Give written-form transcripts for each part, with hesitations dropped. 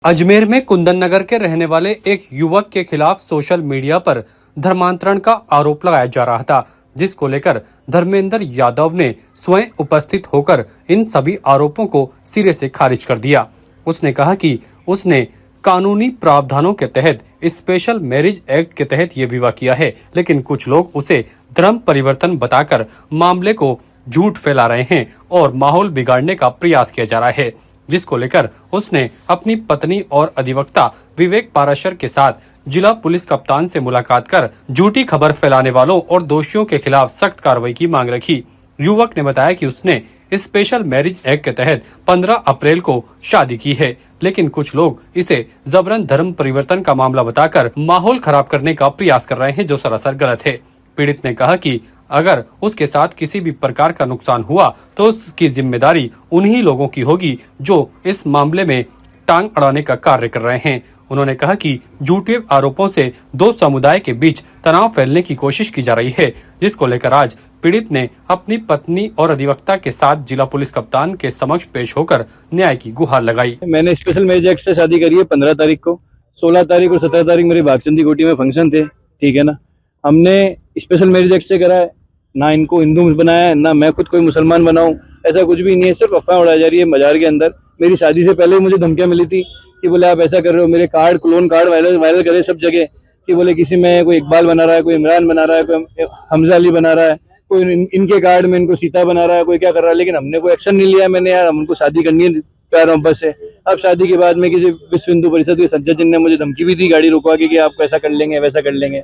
अजमेर में कुंदन नगर के रहने वाले एक युवक के खिलाफ सोशल मीडिया पर धर्मांतरण का आरोप लगाया जा रहा था, जिसको लेकर धर्मेंद्र यादव ने स्वयं उपस्थित होकर इन सभी आरोपों को सिरे से खारिज कर दिया। उसने कहा कि उसने कानूनी प्रावधानों के तहत स्पेशल मैरिज एक्ट के तहत ये विवाह किया है, लेकिन कुछ लोग उसे धर्म परिवर्तन बताकर मामले को झूठ फैला रहे हैं और माहौल बिगाड़ने का प्रयास किया जा रहा है, जिसको लेकर उसने अपनी पत्नी और अधिवक्ता विवेक पाराशर के साथ जिला पुलिस कप्तान से मुलाकात कर झूठी खबर फैलाने वालों और दोषियों के खिलाफ सख्त कार्रवाई की मांग रखी। युवक ने बताया कि उसने स्पेशल मैरिज एक्ट के तहत 15 अप्रैल को शादी की है, लेकिन कुछ लोग इसे जबरन धर्म परिवर्तन का मामला बताकर माहौल खराब करने का प्रयास कर रहे हैं, जो सरासर गलत है। पीड़ित ने कहा कि अगर उसके साथ किसी भी प्रकार का नुकसान हुआ तो उसकी जिम्मेदारी उन्हीं लोगों की होगी जो इस मामले में टांग अड़ाने का कार्य कर रहे हैं। उन्होंने कहा कि झूठे आरोपों से दो समुदाय के बीच तनाव फैलने की कोशिश की जा रही है, जिसको लेकर आज पीड़ित ने अपनी पत्नी और अधिवक्ता के साथ जिला पुलिस कप्तान के समक्ष पेश होकर न्याय की गुहार लगाई। मैंने स्पेशल मैरिज एक्ट से शादी करी है 15 तारीख को। 16 तारीख और 17 तारीख मेरी भागचंदी कोठी में फंक्शन थे, ठीक है ना। हमने स्पेशल मैरिज एक्ट से करा है, ना इनको हिंदू बनाया है, ना मैं खुद कोई मुसलमान बनाऊं, ऐसा कुछ भी नहीं है। सिर्फ अफवाह उड़ाई जा रही है बाजार के अंदर। मेरी शादी से पहले मुझे धमकियां मिली थी कि बोले आप ऐसा कर रहे हो, मेरे कार्ड क्लोन कार्ड वायरल करे सब जगह कि बोले किसी में कोई इकबाल बना रहा है, कोई इमरान बना रहा है, कोई हमजा अली बना रहा है, कोई इनके कार्ड में इनको सीता बना रहा है, कोई क्या कर रहा है। लेकिन हमने कोई एक्शन नहीं लिया। मैंने यार हमको शादी करनी है प्यार मोहब्बत से। अब शादी के बाद में किसी विश्व हिंदू परिषद के सज्जन जी ने मुझे धमकी भी दी गाड़ी रुकवा के कि आप ऐसा कर लेंगे वैसा कर लेंगे।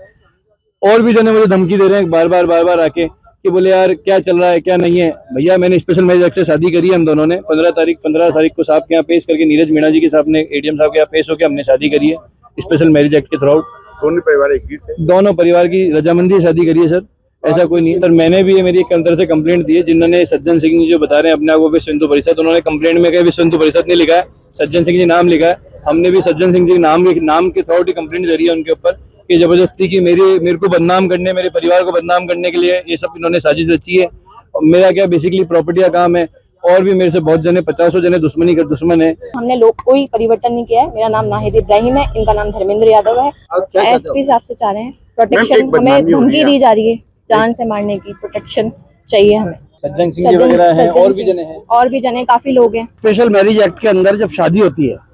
और भी जने मुझे धमकी दे रहे हैं बार बार आके कि बोले यार क्या चल रहा है क्या नहीं है। भैया मैंने स्पेशल मैरिज एक्ट से शादी करी है हम दोनों ने। 15 तारीख को साहब के यहाँ पेश करके, नीरज मीणा जी के साहब ने एडीएम साहब के यहाँ पेश होकर हमने शादी करी है स्पेशल मैरिज एक्ट के थ्रू। दोनों परिवार की रजामंदी शादी करी है सर, ऐसा कोई नहीं है सर। मैंने भी मेरी एक तरह से कंप्लेंट दी है, जिन्होंने सज्जन सिंह जी जो बता रहे हैं अपने आप को विश्व हिंदू परिषद, उन्होंने कंप्लेंट में कहा विश्व हिंदू परिषद ने लिखा है, सज्जन सिंह जी नाम लिखा है। हमने भी सज्जन सिंह जी नाम के थ्रू कंप्लेंट करी है उनके ऊपर कि जबरदस्ती की मेरे को बदनाम करने, मेरे परिवार को बदनाम करने के लिए ये सब इन्होंने साजिश रची है। और मेरा क्या बेसिकली प्रॉपर्टी का काम है, और भी मेरे से बहुत जने 50 जने दुश्मन है। हमने लोग कोई परिवर्तन नहीं किया है। मेरा नाम नाहिद इब्राहिम है, इनका नाम धर्मेंद्र यादव है। एसपी साहब से चाह रहे हैं प्रोटेक्शन, हमें धमकी दी जा रही है जान से मारने की, प्रोटेक्शन चाहिए हमें। सज्जन सिंह जी वगैरह हैं, और भी जने काफी लोग हैं। स्पेशल मैरिज एक्ट के अंदर जब शादी होती है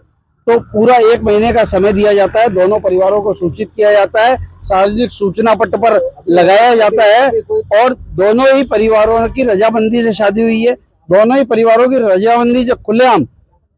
तो पूरा 1 महीने का समय दिया जाता है, दोनों परिवारों को सूचित किया जाता है, सार्वजनिक सूचना पट पर लगाया जाता है, और दोनों ही परिवारों की रजामंदी से शादी हुई है। दोनों ही परिवारों की रजामंदी से खुलेआम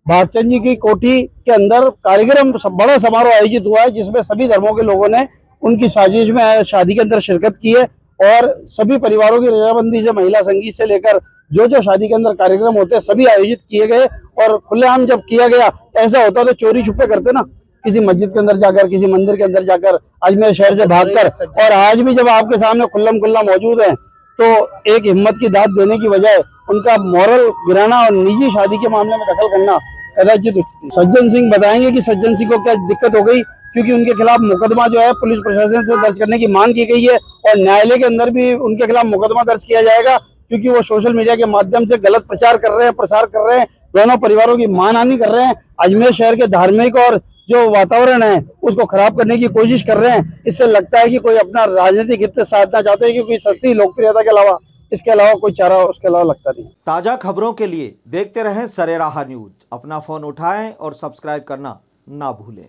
भागचंद जी की कोठी के अंदर कार्यक्रम बड़ा समारोह आयोजित हुआ है, जिसमें सभी धर्मों के लोगों ने उनकी साजिश में शादी के अंदर शिरकत की है। और सभी परिवारों की रजामंदी से महिला संगीत से लेकर जो शादी के अंदर कार्यक्रम होते हैं सभी आयोजित किए गए। और खुलेआम जब किया गया, ऐसा होता तो चोरी छुपे करते ना, किसी मस्जिद के अंदर जाकर, किसी मंदिर के अंदर जाकर, अजमेर शहर से भागकर। और आज भी जब आपके सामने खुल्लम खुल्ला मौजूद है तो एक हिम्मत की दाद देने की बजाय उनका मॉरल गिराना और निजी शादी के मामले में दखल करना कदाचित उचित है। सज्जन सिंह बताएंगे कि सज्जन सिंह को क्या दिक्कत हो गई, क्योंकि उनके खिलाफ मुकदमा जो है पुलिस प्रशासन से दर्ज करने की मांग की गई है, और न्यायालय के अंदर भी उनके खिलाफ मुकदमा दर्ज किया जाएगा, क्योंकि वो सोशल मीडिया के माध्यम से गलत प्रसार कर रहे हैं, दोनों परिवारों की मानहानि कर रहे हैं, अजमेर शहर के धार्मिक और जो वातावरण है उसको खराब करने की कोशिश कर रहे हैं। इससे लगता है कि कोई अपना राजनीतिक हित साधना चाहते हैं, कि कोई सस्ती लोकप्रियता के अलावा इसके अलावा कोई चारा उसके अलावा लगता नहीं। ताज़ा खबरों के लिए देखते रहें सरेराह न्यूज। अपना फोन उठाएं और सब्सक्राइब करना ना भूलें।